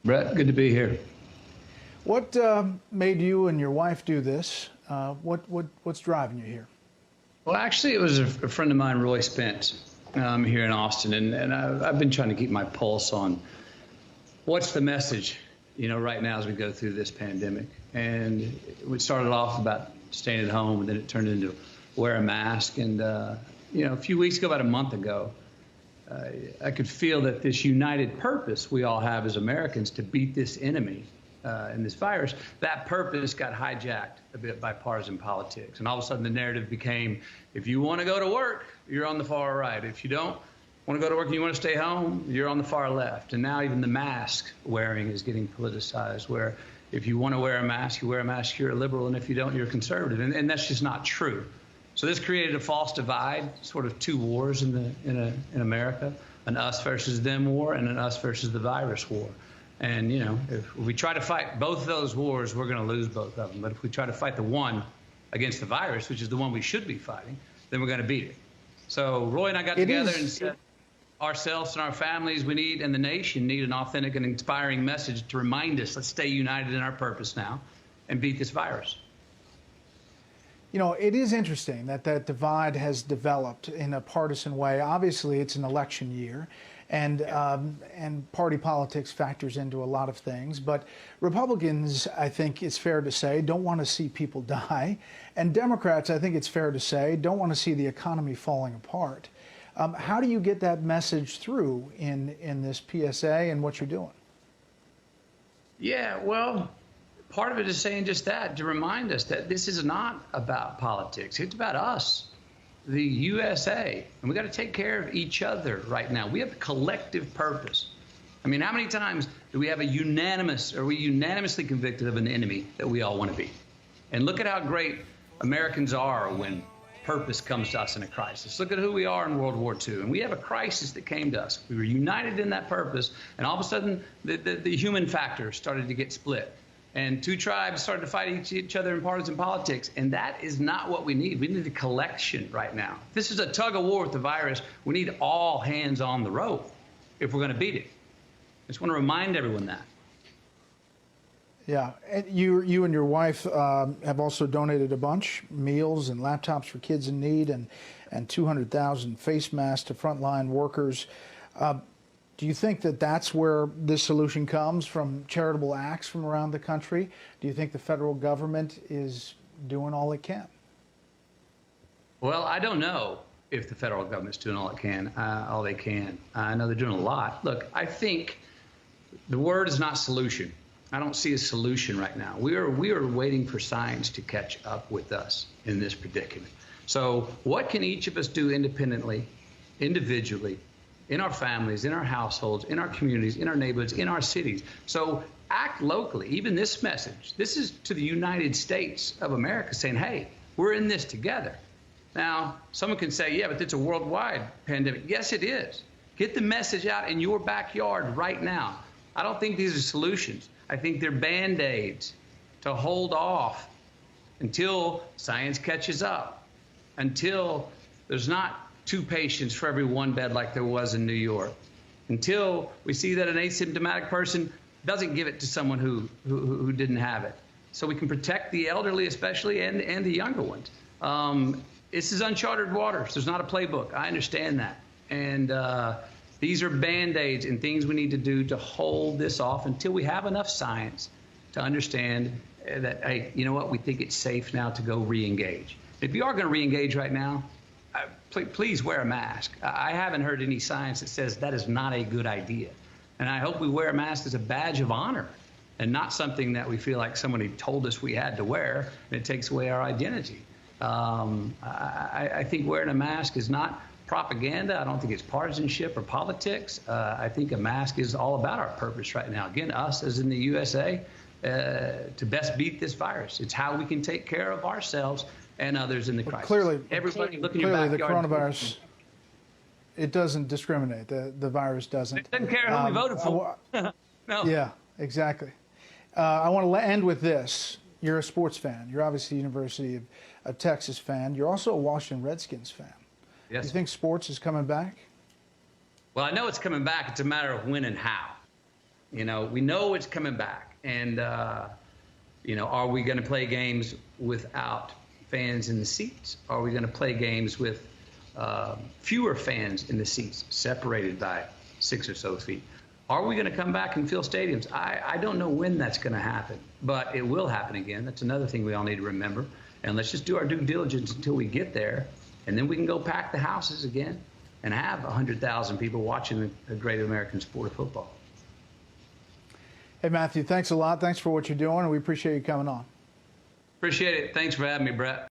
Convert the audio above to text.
Bret, good to be here. What made you and your wife do this? What's driving you here? Well, actually, it was a friend of mine, Roy Spence, here in Austin, and I've been trying to keep my pulse on what's the message, right now as we go through this pandemic. And we started off about staying at home, and then it turned into wear a mask. And, a few weeks ago, about a month ago, I could feel that this united purpose we all have as Americans to beat this enemy and this virus, that purpose got hijacked a bit by partisan politics. And all of a sudden the narrative became, if you want to go to work, you're on the far right. If you don't want to go to work and you want to stay home, you're on the far left. And now even the mask wearing is getting politicized, where if you want to wear a mask, you wear a mask, you're a liberal, and if you don't, you're a conservative. And that's just not true. So this created a false divide, sort of two wars in America, an us versus them war and an us versus the virus war. And, if we try to fight both of those wars, we're going to lose both of them. But if we try to fight the one against the virus, which is the one we should be fighting, then we're going to beat it. So Roy and I got together and said, ourselves and our families, and the nation need an authentic and inspiring message to remind us, let's stay united in our purpose now and beat this virus. It is interesting that divide has developed in a partisan way. Obviously, it's an election year, and party politics factors into a lot of things. But Republicans, I think it's fair to say, don't want to see people die. And Democrats, I think it's fair to say, don't want to see the economy falling apart. How do you get that message through in this PSA and what you're doing? Yeah, well, part of it is saying just that, to remind us that this is not about politics. It's about us, the USA. And we got to take care of each other right now. We have a collective purpose. I mean, how many times do we have are we unanimously convicted of an enemy that we all want to be? And look at how great Americans are when purpose comes to us in a crisis. Look at who we are in World War II. And we have a crisis that came to us. We were united in that purpose. And all of a sudden, the human factor started to get split. And two tribes started to fight each other in partisan politics. And that is not what we need. We need a collection right now. This is a tug of war with the virus. We need all hands on the rope if we're going to beat it. I just want to remind everyone that. Yeah, and you and your wife have also donated a bunch, meals and laptops for kids in need, and 200,000 face masks to frontline workers. Do you think that that's where this solution comes, from charitable acts from around the country? Do you think the federal government is doing all it can? Well, I don't know if the federal government's doing all they can. I know they're doing a lot. Look, I think the word is not solution. I don't see a solution right now. We are waiting for science to catch up with us in this predicament. So what can each of us do independently, individually, in our families, in our households, in our communities, in our neighborhoods, in our cities? So act locally. Even this message, this is to the United States of America saying, hey, we're in this together. Now, someone can say, yeah, but it's a worldwide pandemic. Yes, it is. Get the message out in your backyard right now. I don't think these are solutions. I think they're Band-Aids to hold off until science catches up, until there's not 2 patients for every 1 bed like there was in New York, until we see that an asymptomatic person doesn't give it to someone who didn't have it. So we can protect the elderly especially and the younger ones. This is uncharted waters. There's not a playbook. I understand that. And these are Band-Aids and things we need to do to hold this off until we have enough science to understand that, hey, you know what, we think it's safe now to go re-engage. If you are going to re-engage right now, please wear a mask. I haven't heard any science that says that is not a good idea. And I hope we wear a mask as a badge of honor and not something that we feel like somebody told us we had to wear and it takes away our identity. I think wearing a mask is not propaganda. I don't think it's partisanship or politics. I think a mask is all about our purpose right now. Again, us as in the USA, to best beat this virus. It's how we can take care of ourselves and others in the crisis. Clearly, everybody look in your backyard. The coronavirus, it doesn't discriminate. The virus doesn't. It doesn't care who we voted for. No. Yeah, exactly. I want to end with this. You're a sports fan. You're obviously a University of Texas fan. You're also a Washington Redskins fan. Yes. Do you think sports is coming back? Well, I know it's coming back. It's a matter of when and how. You know, we know it's coming back. And, you know, are we going to play games without fans in the seats? Are we going to play games with fewer fans in the seats, separated by 6 or so feet? Are we going to come back and fill stadiums? I don't know when that's going to happen, but it will happen again. That's another thing we all need to remember. And let's just do our due diligence until we get there, and then we can go pack the houses again and have 100,000 people watching the great American sport of football. Hey, Matthew, thanks a lot. Thanks for what you're doing, and we appreciate you coming on. Appreciate it. Thanks for having me, Brett.